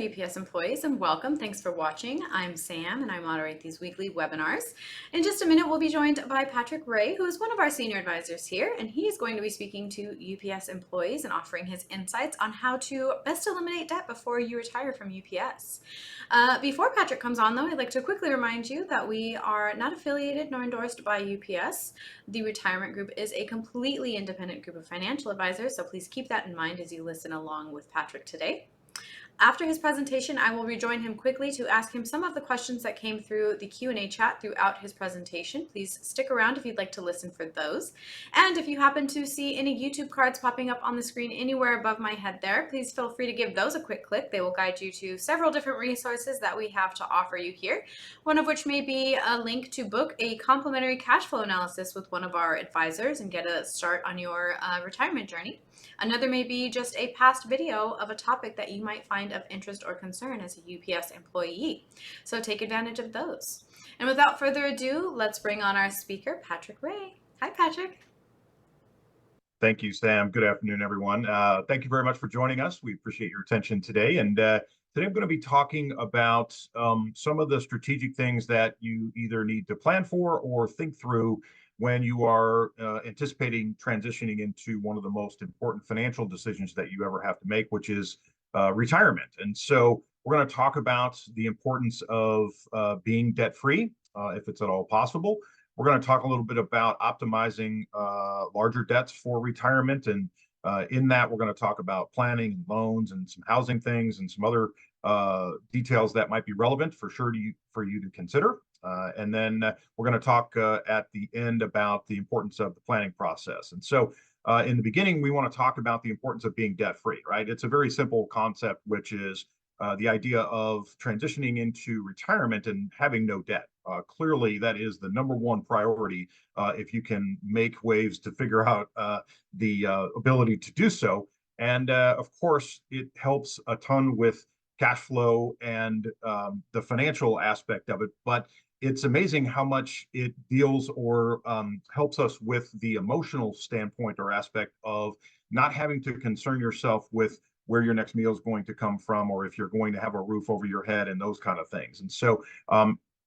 UPS employees, and welcome. Thanks for watching. I'm Sam, and I moderate these weekly webinars. In just a minute, we'll be joined by Patrick Ray, who is one of our senior advisors here, and he is going to be speaking to UPS employees and offering his insights on how to best eliminate debt before you retire from UPS. Before Patrick comes on, though, I'd like to quickly remind you that we are not affiliated nor endorsed by UPS. The Retirement Group is a completely independent group of financial advisors, so please keep that in mind as you listen along with Patrick today. After his presentation, I will rejoin him quickly to ask him some of the questions that came through the Q&A chat throughout his presentation. Please stick around if you'd like to listen for those. And if you happen to see any YouTube cards popping up on the screen anywhere above my head there, please feel free to give those a quick click. They will guide you to several different resources that we have to offer you here, one of which may be a link to book a complimentary cash flow analysis with one of our advisors and get a start on your retirement journey. Another may be just a past video of a topic that you might find of interest or concern as a UPS employee. So take advantage of those. And without further ado, let's bring on our speaker, Patrick Ray. Hi, Patrick. Thank you, Sam. Good afternoon, everyone. Thank you very much for joining us. We appreciate your attention today. And today I'm going to be talking about some of the strategic things that you either need to plan for or think through when you are anticipating transitioning into one of the most important financial decisions that you ever have to make, which is retirement. And so we're going to talk about the importance of being debt-free, if it's at all possible. We're going to talk a little bit about optimizing larger debts for retirement. And in that, we're going to talk about planning and loans and some housing things and some other details that might be relevant for you to consider. And then we're going to talk at the end about the importance of the planning process. And so in the beginning, we want to talk about the importance of being debt-free, right? It's a very simple concept, which is the idea of transitioning into retirement and having no debt. Clearly, that is the number one priority if you can make waves to figure out the ability to do so. And of course, it helps a ton with cash flow and the financial aspect of it. But it's amazing how much it deals or helps us with the emotional standpoint or aspect of not having to concern yourself with where your next meal is going to come from, or if you're going to have a roof over your head and those kind of things. And so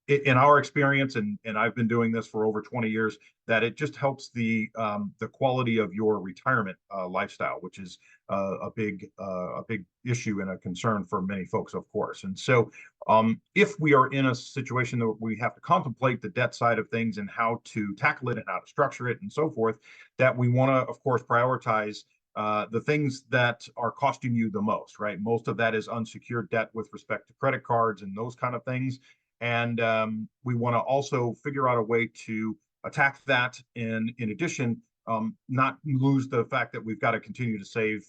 in our experience, and I've been doing this for over 20 years, that it just helps the quality of your retirement lifestyle, which is a big issue and a concern for many folks, of course. And so if we are in a situation that we have to contemplate the debt side of things and how to tackle it and how to structure it and so forth, that we want to, of course, prioritize the things that are costing you the most, right? Most of that is unsecured debt with respect to credit cards and those kind of things. And we want to also figure out a way to attack that. And in addition, not lose the fact that we've got to continue to save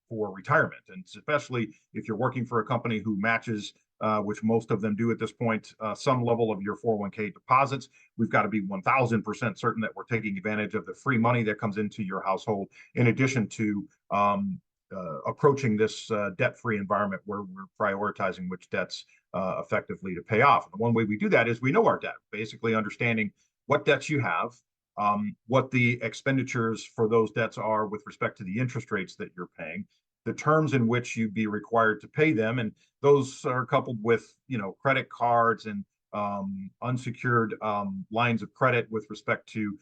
for retirement. And especially if you're working for a company who matches, which most of them do at this point, some level of your 401k deposits, we've got to be 1,000% certain that we're taking advantage of the free money that comes into your household, in addition to approaching this debt-free environment where we're prioritizing which debts effectively to pay off. And one way we do that is we know our debt, basically understanding what debts you have, what the expenditures for those debts are with respect to the interest rates that you're paying, the terms in which you'd be required to pay them. And those are coupled with, credit cards and unsecured lines of credit with respect to,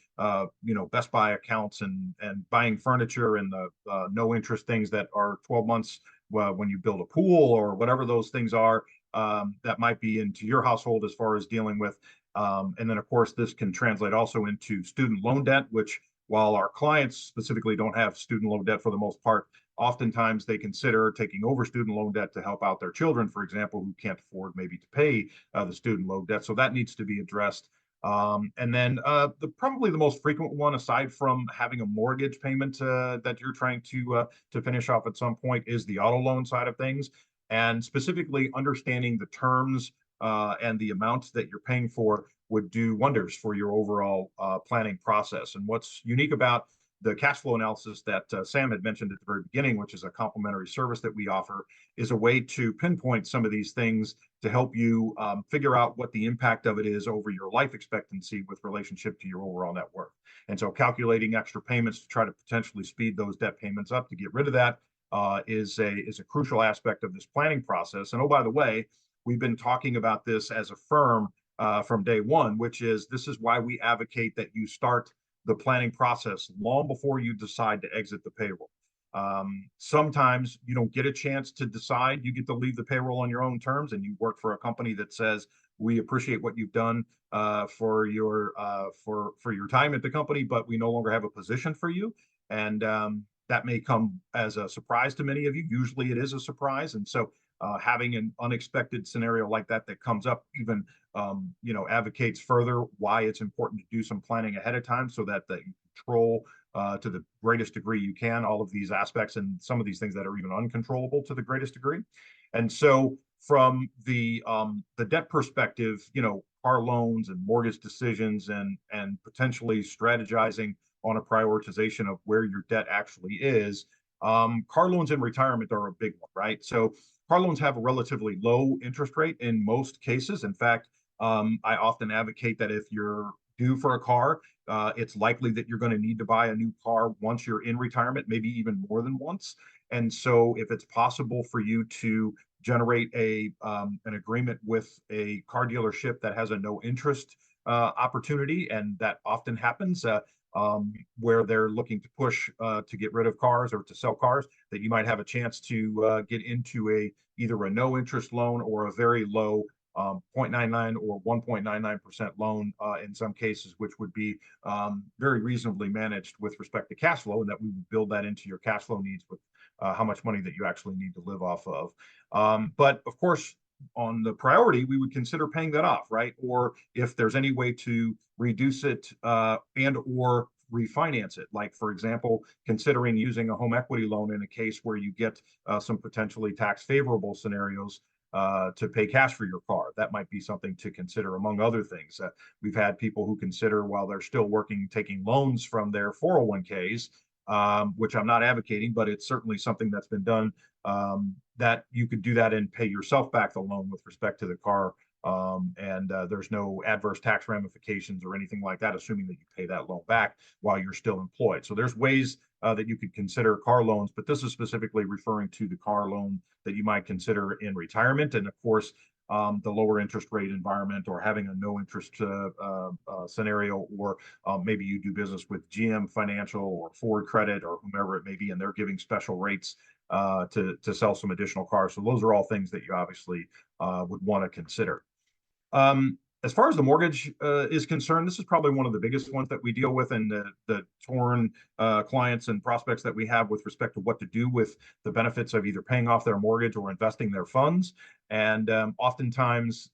Best Buy accounts and buying furniture and the no interest things that are 12 months when you build a pool or whatever those things are that might be into your household as far as dealing with. And then, of course, this can translate also into student loan debt, which while our clients specifically don't have student loan debt for the most part, oftentimes they consider taking over student loan debt to help out their children, for example, who can't afford maybe to pay the student loan debt. So that needs to be addressed. And then probably the most frequent one, aside from having a mortgage payment that you're trying to finish off at some point, is the auto loan side of things, and specifically understanding the terms and the amounts that you're paying for would do wonders for your overall planning process. And what's unique about the cash flow analysis that Sam had mentioned at the very beginning, which is a complimentary service that we offer, is a way to pinpoint some of these things to help you figure out what the impact of it is over your life expectancy with relationship to your overall net worth. And so calculating extra payments to try to potentially speed those debt payments up to get rid of that is a crucial aspect of this planning process. And oh, by the way, we've been talking about this as a firm from day one, which is this is why we advocate that you start the planning process long before you decide to exit the payroll. Sometimes you don't get a chance to decide. You get to leave the payroll on your own terms, and you work for a company that says, "We appreciate what you've done for your time at the company, but we no longer have a position for you." And that may come as a surprise to many of you. Usually, it is a surprise, and so having an unexpected scenario like that that comes up even advocates further why it's important to do some planning ahead of time so that you control to the greatest degree you can all of these aspects and some of these things that are even uncontrollable to the greatest degree. And so from the debt perspective, car loans and mortgage decisions and potentially strategizing on a prioritization of where your debt actually is. Car loans in retirement are a big one, right? So car loans have a relatively low interest rate in most cases. In fact, I often advocate that if you're due for a car, it's likely that you're going to need to buy a new car once you're in retirement, maybe even more than once. And so if it's possible for you to generate an agreement with a car dealership that has a no interest opportunity, and that often happens where they're looking to push to get rid of cars or to sell cars, that you might have a chance to get into either a no interest loan or a very low 0.99 or 1.99% loan in some cases, which would be very reasonably managed with respect to cash flow, and that we would build that into your cash flow needs with how much money that you actually need to live off of. But of course, on the priority, we would consider paying that off, right? Or if there's any way to reduce it and or refinance it, like for example, considering using a home equity loan in a case where you get some potentially tax favorable scenarios to pay cash for your car. That might be something to consider, among other things. We've had people who consider, while they're still working, taking loans from their 401ks, which I'm not advocating, but it's certainly something that's been done, that you could do that and pay yourself back the loan with respect to the car. And there's no adverse tax ramifications or anything like that, assuming that you pay that loan back while you're still employed. So there's ways that you could consider car loans, but this is specifically referring to the car loan that you might consider in retirement. And of course, the lower interest rate environment, or having a no interest scenario, or maybe you do business with GM Financial or Ford Credit or whomever it may be, and they're giving special rates to sell some additional cars. So those are all things that you obviously would want to consider. As far as the mortgage is concerned, this is probably one of the biggest ones that we deal with, and the torn clients and prospects that we have with respect to what to do with the benefits of either paying off their mortgage or investing their funds. And oftentimes,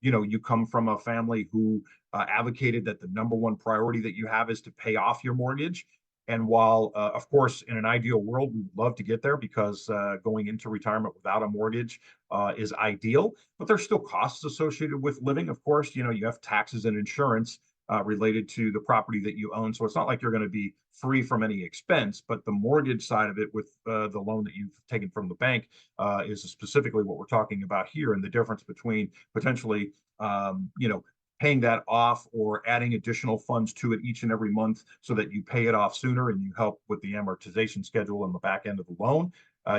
you come from a family who advocated that the number one priority that you have is to pay off your mortgage. And while, of course, in an ideal world, we would love to get there, because going into retirement without a mortgage is ideal, but there's still costs associated with living. Of course, you have taxes and insurance related to the property that you own. So it's not like you're going to be free from any expense, but the mortgage side of it with the loan that you've taken from the bank is specifically what we're talking about here. And the difference between potentially, paying that off or adding additional funds to it each and every month so that you pay it off sooner and you help with the amortization schedule on the back end of the loan.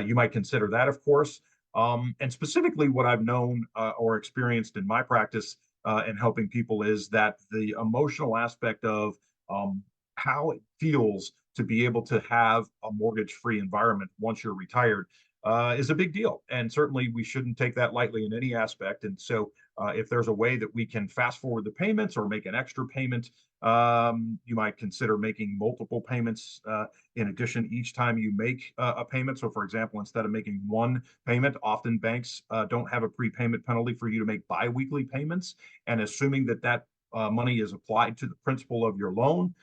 You might consider that, of course. And specifically, what I've known or experienced in my practice in helping people is that the emotional aspect of how it feels to be able to have a mortgage-free environment once you're retired is a big deal. And certainly we shouldn't take that lightly in any aspect. And so if there's a way that we can fast forward the payments or make an extra payment, you might consider making multiple payments in addition each time you make a payment. So for example, instead of making one payment, often banks don't have a prepayment penalty for you to make biweekly payments. And assuming that money is applied to the principal of your loan,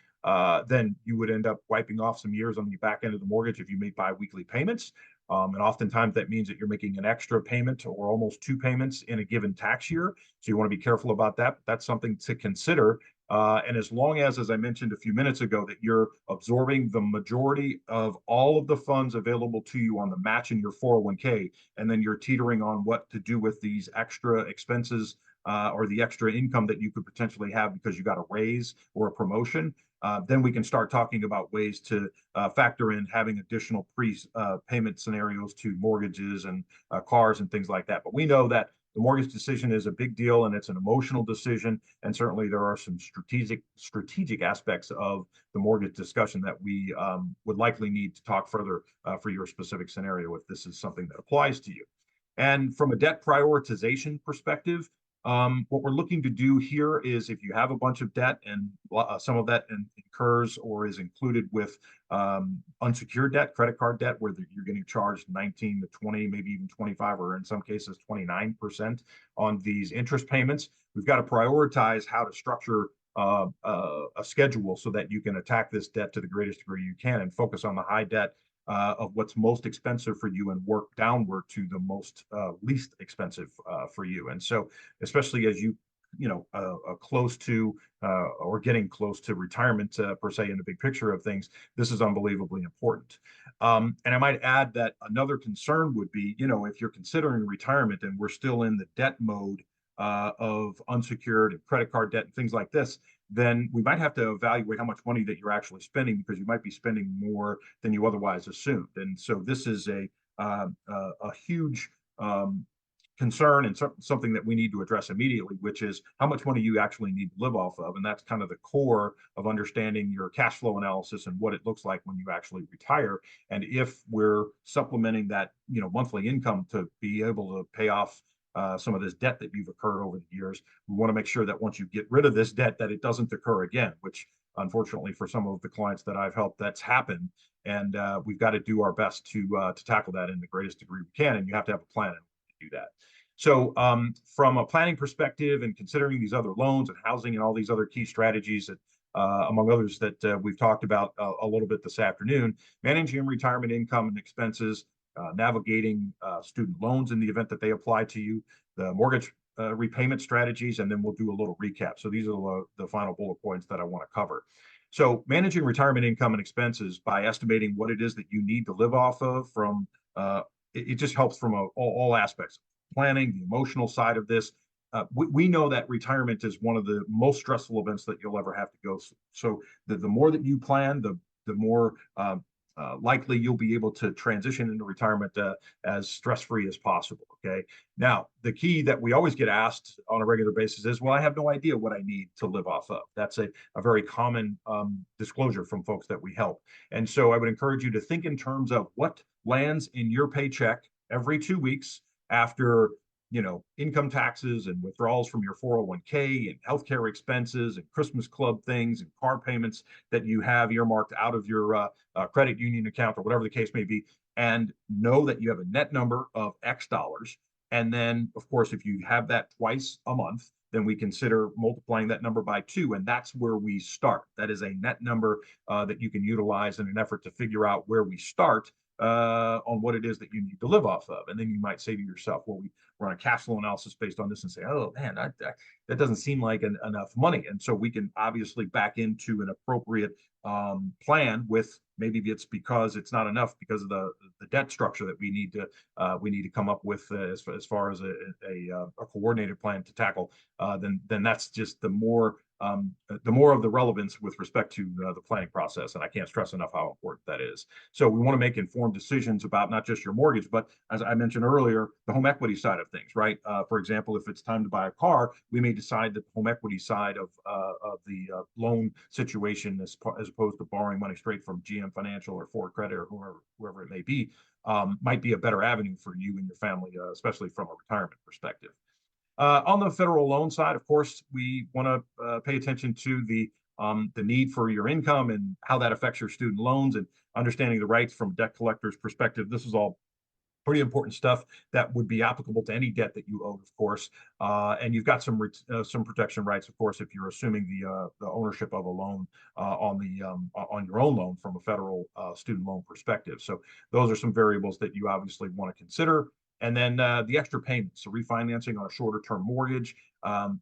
then you would end up wiping off some years on the back end of the mortgage if you make biweekly payments. And oftentimes that means that you're making an extra payment or almost two payments in a given tax year. So you want to be careful about that. But that's something to consider. And as long as I mentioned a few minutes ago, that you're absorbing the majority of all of the funds available to you on the match in your 401k, and then you're teetering on what to do with these extra expenses or the extra income that you could potentially have because you got a raise or a promotion, then we can start talking about ways to factor in having additional payment scenarios to mortgages and cars and things like that. But we know that the mortgage decision is a big deal and it's an emotional decision. And certainly there are some strategic aspects of the mortgage discussion that we would likely need to talk further for your specific scenario if this is something that applies to you. And from a debt prioritization perspective, what we're looking to do here is if you have a bunch of debt and some of that incurs or is included with unsecured debt, credit card debt, where you're getting charged 19 to 20, maybe even 25, or in some cases 29% on these interest payments, we've got to prioritize how to structure a schedule so that you can attack this debt to the greatest degree you can and focus on the high debt of what's most expensive for you and work downward to the most least expensive for you. And so, especially as close to or getting close to retirement per se in the big picture of things, this is unbelievably important. And I might add that another concern would be, if you're considering retirement and we're still in the debt mode of unsecured and credit card debt and things like this, then we might have to evaluate how much money that you're actually spending because you might be spending more than you otherwise assumed. And so this is a huge concern and something that we need to address immediately, which is how much money you actually need to live off of. And that's kind of the core of understanding your cash flow analysis and what it looks like when you actually retire. And if we're supplementing that, monthly income to be able to pay off some of this debt that you've incurred over the years, we want to make sure that once you get rid of this debt, that it doesn't occur again, which unfortunately for some of the clients that I've helped, that's happened. And we've got to do our best to tackle that in the greatest degree we can. And you have to have a plan to do that. So from a planning perspective and considering these other loans and housing and all these other key strategies that among others that we've talked about a little bit this afternoon, managing retirement income and expenses, navigating student loans in the event that they apply to you, the mortgage repayment strategies, and then we'll do a little recap. So these are the final bullet points that I want to cover. So managing retirement income and expenses by estimating what it is that you need to live off of from, it just helps from all aspects. Planning, the emotional side of this. We know that retirement is one of the most stressful events that you'll ever have to go through. So the more that you plan, the more likely you'll be able to transition into retirement as stress-free as possible. Okay. Now, the key that we always get asked on a regular basis is, well, I have no idea what I need to live off of. That's a very common disclosure from folks that we help. And so I would encourage you to think in terms of what lands in your paycheck every 2 weeks after income taxes and withdrawals from your 401k and healthcare expenses and Christmas club things and car payments that you have earmarked out of your credit union account or whatever the case may be, and know that you have a net number of X dollars. And then, of course, if you have that twice a month, then we consider multiplying that number by 2. And that's where we start. That is a net number that you can utilize in an effort to figure out where we start on what it is that you need to live off of. And then you might say to yourself, well, we run a cash flow analysis based on this and say, oh man, that doesn't seem like enough money. And so we can obviously back into an appropriate plan with maybe it's because it's not enough because of the debt structure that we need to come up with as far as a coordinated plan to tackle. Then that's just the more of the relevance with respect to the planning process. And I can't stress enough how important that is. So we want to make informed decisions about not just your mortgage, but as I mentioned earlier, the home equity side of things, right? For example, if it's time to buy a car, we may decide that the home equity side of the loan situation, as opposed to borrowing money straight from GM Financial or Ford Credit or whoever it may be, might be a better avenue for you and your family, especially from a retirement perspective. On the federal loan side, of course, we want to pay attention to the need for your income and how that affects your student loans and understanding the rights from a debt collector's perspective. This is all pretty important stuff that would be applicable to any debt that you owe, of course. And you've got some protection rights, of course, if you're assuming the ownership of a loan on your own loan from a federal student loan perspective. So those are some variables that you obviously want to consider. And then the extra payments, so refinancing on a shorter term mortgage.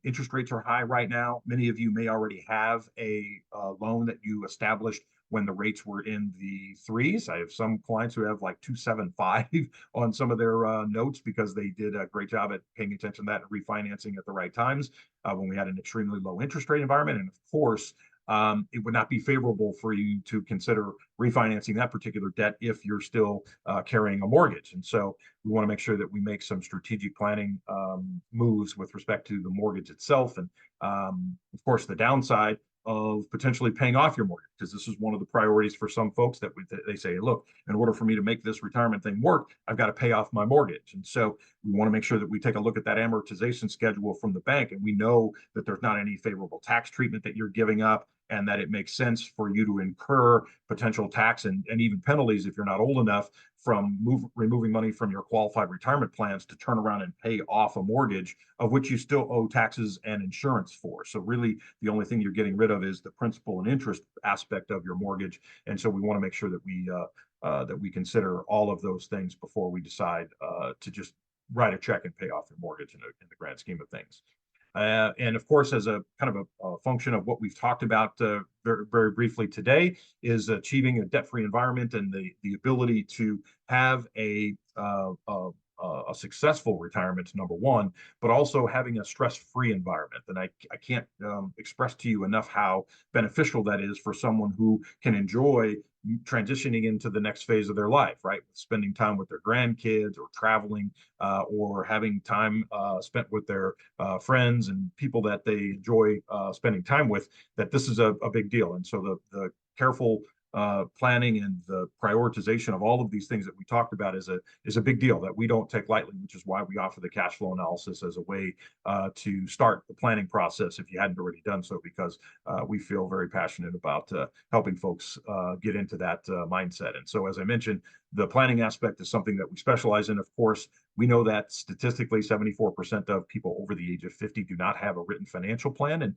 Interest rates are high right now. Many of you may already have a loan that you established when the rates were in the threes. I have some clients who have like 275 on some of their notes because they did a great job at paying attention to that and refinancing at the right times when we had an extremely low interest rate environment. And of course, it would not be favorable for you to consider refinancing that particular debt if you're still carrying a mortgage. And so we want to make sure that we make some strategic planning moves with respect to the mortgage itself. And of course, the downside of potentially paying off your mortgage, because this is one of the priorities for some folks that they say, look, in order for me to make this retirement thing work, I've got to pay off my mortgage. And so we want to make sure that we take a look at that amortization schedule from the bank, and we know that there's not any favorable tax treatment that you're giving up, and that it makes sense for you to incur potential tax and even penalties if you're not old enough from removing money from your qualified retirement plans to turn around and pay off a mortgage of which you still owe taxes and insurance for. So really, the only thing you're getting rid of is the principal and interest aspect of your mortgage. And so we want to make sure that we consider all of those things before we decide to just write a check and pay off your mortgage in the grand scheme of things. And of course, as a kind of a function of what we've talked about very, very briefly today, is achieving a debt-free environment and the ability to have a successful retirement, number one, but also having a stress-free environment. And I can't express to you enough how beneficial that is for someone who can enjoy transitioning into the next phase of their life, right? Spending time with their grandkids or traveling or having time spent with their friends and people that they enjoy spending time with, that this is a big deal. And so the careful planning and the prioritization of all of these things that we talked about is a big deal that we don't take lightly, which is why we offer the cash flow analysis as a way to start the planning process if you hadn't already done so, because we feel very passionate about helping folks get into that mindset. And so, as I mentioned, the planning aspect is something that we specialize in. Of course, we know that statistically 74% of people over the age of 50 do not have a written financial plan. And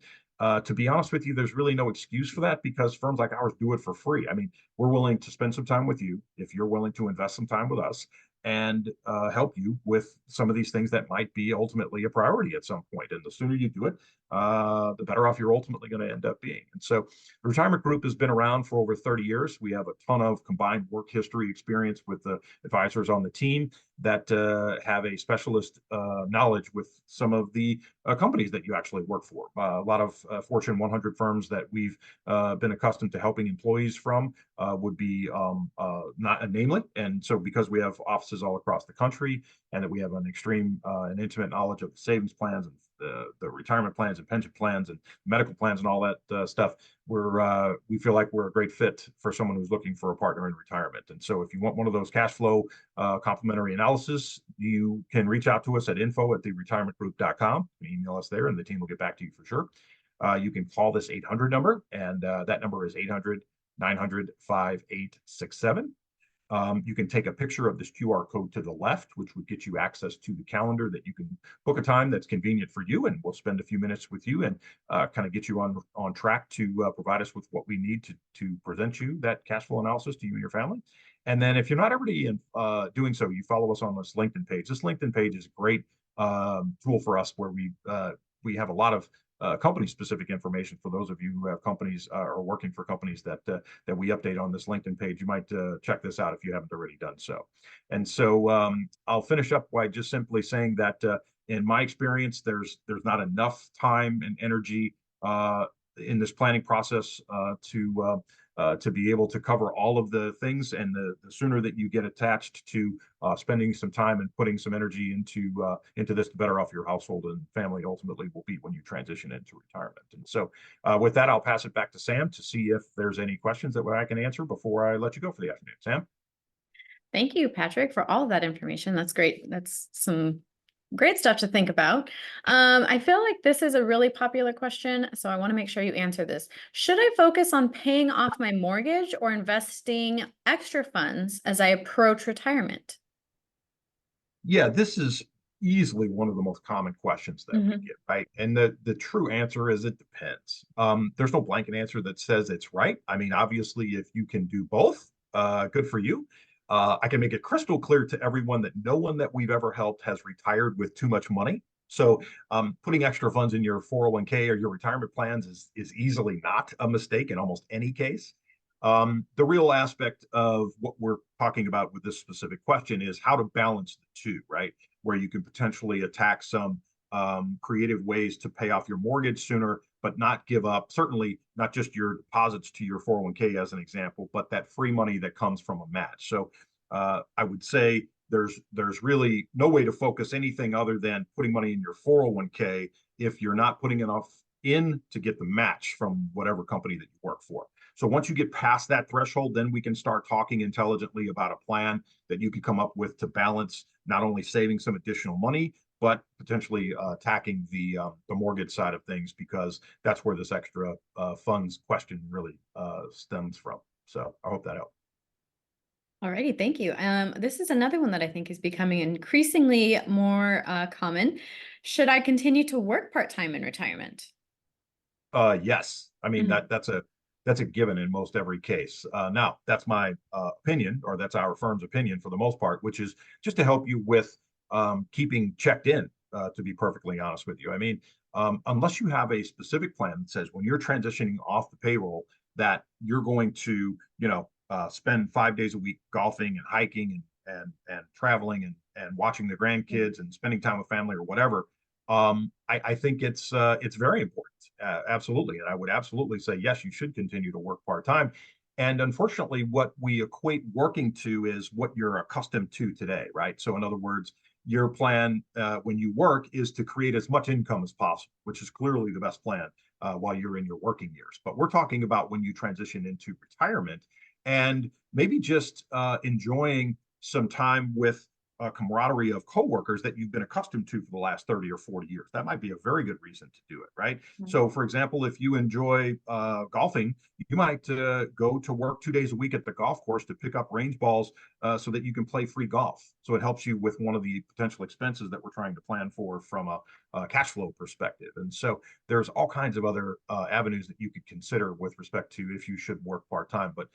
to be honest with you, there's really no excuse for that, because firms like ours do it for free. I mean, we're willing to spend some time with you if you're willing to invest some time with us and help you with some of these things that might be ultimately a priority at some point. And the sooner you do it, the better off you're ultimately going to end up being. And so the Retirement Group has been around for over 30 years. We have a ton of combined work history experience with the advisors on the team that have a specialist knowledge with some of the companies that you actually work for. A lot of Fortune 100 firms that we've been accustomed to helping employees from would be not namely. And so because we have offices all across the country and that we have an extreme and intimate knowledge of the savings plans and the retirement plans and pension plans and medical plans and all that stuff, we feel like we're a great fit for someone who's looking for a partner in retirement. And so if you want one of those cash flow complimentary analysis, you can reach out to us at info@theretirementgroup.com. Email us there and the team will get back to you for sure. You can call this 800 number, and that number is 800-900-5867. You can take a picture of this QR code to the left, which would get you access to the calendar that you can book a time that's convenient for you, and we'll spend a few minutes with you and kind of get you on track to provide us with what we need to present you that cash flow analysis to you and your family. And then if you're not already doing so, you follow us on this LinkedIn page. This LinkedIn page is a great tool for us where we have a lot of company-specific information for those of you who have companies or working for companies that we update on this LinkedIn page. You might check this out if you haven't already done so. And so I'll finish up by just simply saying that in my experience, there's not enough time and energy in this planning process to be able to cover all of the things. And the sooner that you get attached to spending some time and putting some energy into this, the better off your household and family ultimately will be when you transition into retirement. And so with that, I'll pass it back to Sam to see if there's any questions that I can answer before I let you go for the afternoon. Sam? Thank you, Patrick, for all of that information. That's great. That's some great stuff to think about. I feel like this is a really popular question, so I want to make sure you answer this. Should I focus on paying off my mortgage or investing extra funds as I approach retirement? Yeah, this is easily one of the most common questions that we get, right? And the true answer is it depends. There's no blanket answer that says it's right. I mean, obviously, if you can do both, good for you. I can make it crystal clear to everyone that no one that we've ever helped has retired with too much money. So putting extra funds in your 401k or your retirement plans is easily not a mistake in almost any case. The real aspect of what we're talking about with this specific question is how to balance the two, right? Where you can potentially attack some creative ways to pay off your mortgage sooner, but not give up, certainly not just your deposits to your 401k as an example, but that free money that comes from a match. So I would say there's really no way to focus anything other than putting money in your 401k if you're not putting enough in to get the match from whatever company that you work for. So once you get past that threshold, then we can start talking intelligently about a plan that you could come up with to balance not only saving some additional money, but potentially attacking the mortgage side of things, because that's where this extra funds question really stems from. So I hope that helps. Alrighty, thank you. This is another one that I think is becoming increasingly more common. Should I continue to work part-time in retirement? Yes, I mean Mhm. that's a given in most every case. Now, that's my opinion, or that's our firm's opinion for the most part, which is just to help you with keeping checked in. To be perfectly honest with you, I mean, unless you have a specific plan that says when you're transitioning off the payroll that you're going to, spend 5 days a week golfing and hiking and traveling and watching the grandkids and spending time with family or whatever. I think it's very important, absolutely, and I would absolutely say yes, you should continue to work part time. And unfortunately, what we equate working to is what you're accustomed to today, right? So, in other words, your plan when you work is to create as much income as possible, which is clearly the best plan while you're in your working years. But we're talking about when you transition into retirement and maybe just enjoying some time with camaraderie of coworkers that you've been accustomed to for the last 30 or 40 years. That might be a very good reason to do it, right? Mhm. So, for example, if you enjoy golfing, you might go to work 2 days a week at the golf course to pick up range balls so that you can play free golf. So it helps you with one of the potential expenses that we're trying to plan for from a cash flow perspective. And so there's all kinds of other avenues that you could consider with respect to if you should work part time. But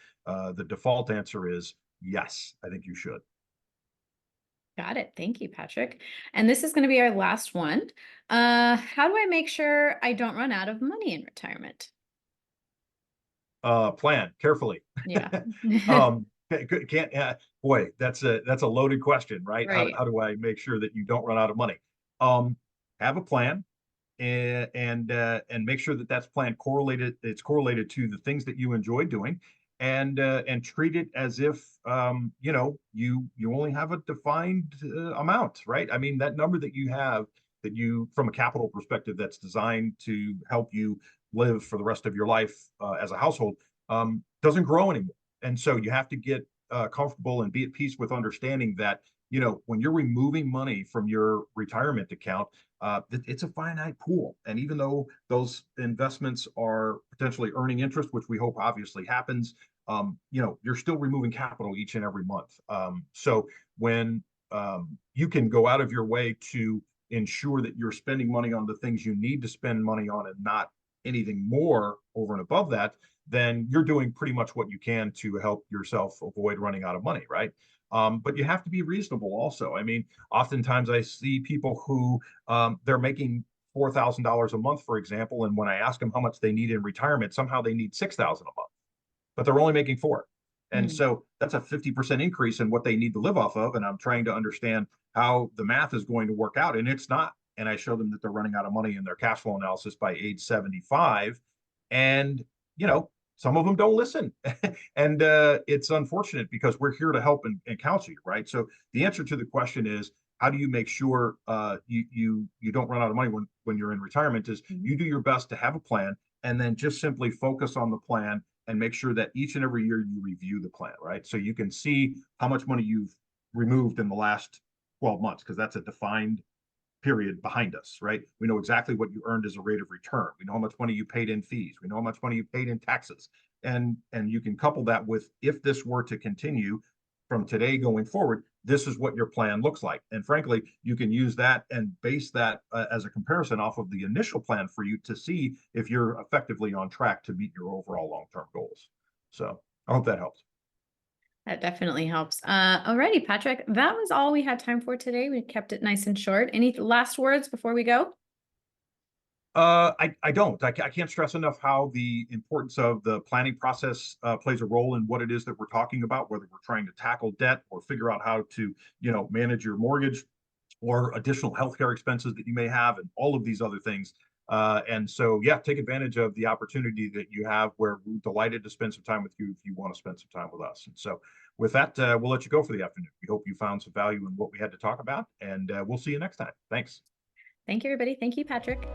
the default answer is yes, I think you should. Got it. Thank you, Patrick. And this is going to be our last one. How do I make sure I don't run out of money in retirement? Plan carefully. Yeah. um, can't boy, that's a loaded question, right? Right. How do I make sure that you don't run out of money? Um, have a plan and make sure that that's plan correlated. It's correlated to the things that you enjoy doing, and treat it as if you only have a defined amount, right? I mean that number that you have that you from a capital perspective that's designed to help you live for the rest of your life as a household doesn't grow anymore, and so you have to get comfortable and be at peace with understanding that when you're removing money from your retirement account, it's a finite pool. And even though those investments are potentially earning interest, which we hope obviously happens, you're still removing capital each and every month. So when you can go out of your way to ensure that you're spending money on the things you need to spend money on and not anything more over and above that, then you're doing pretty much what you can to help yourself avoid running out of money, right? But you have to be reasonable also. I mean, oftentimes I see people who they're making $4,000 a month, for example, and when I ask them how much they need in retirement, somehow they need 6,000 a month, but they're only making four. And Mhm. so that's a 50% increase in what they need to live off of. And I'm trying to understand how the math is going to work out. And it's not. And I show them that they're running out of money in their cash flow analysis by age 75. And, some of them don't listen. And it's unfortunate because we're here to help and counsel you, right? So the answer to the question is, how do you make sure you don't run out of money when you're in retirement? Is Mhm. you do your best to have a plan and then just simply focus on the plan and make sure that each and every year you review the plan, right? So you can see how much money you've removed in the last 12 months, because that's a defined period behind us, right? We know exactly what you earned as a rate of return. We know how much money you paid in fees. We know how much money you paid in taxes. And you can couple that with, if this were to continue from today going forward, this is what your plan looks like. And frankly, you can use that and base that as a comparison off of the initial plan for you to see if you're effectively on track to meet your overall long-term goals. So I hope that helps. That definitely helps. Alrighty, Patrick. That was all we had time for today. We kept it nice and short. Any last words before we go? I don't. I can't stress enough how the importance of the planning process plays a role in what it is that we're talking about, whether we're trying to tackle debt or figure out how to, manage your mortgage or additional healthcare expenses that you may have, and all of these other things. And so, yeah, take advantage of the opportunity that you have. Where we're delighted to spend some time with you if you want to spend some time with us. And so, with that, we'll let you go for the afternoon. We hope you found some value in what we had to talk about, and we'll see you next time. Thanks. Thank you, everybody. Thank you, Patrick.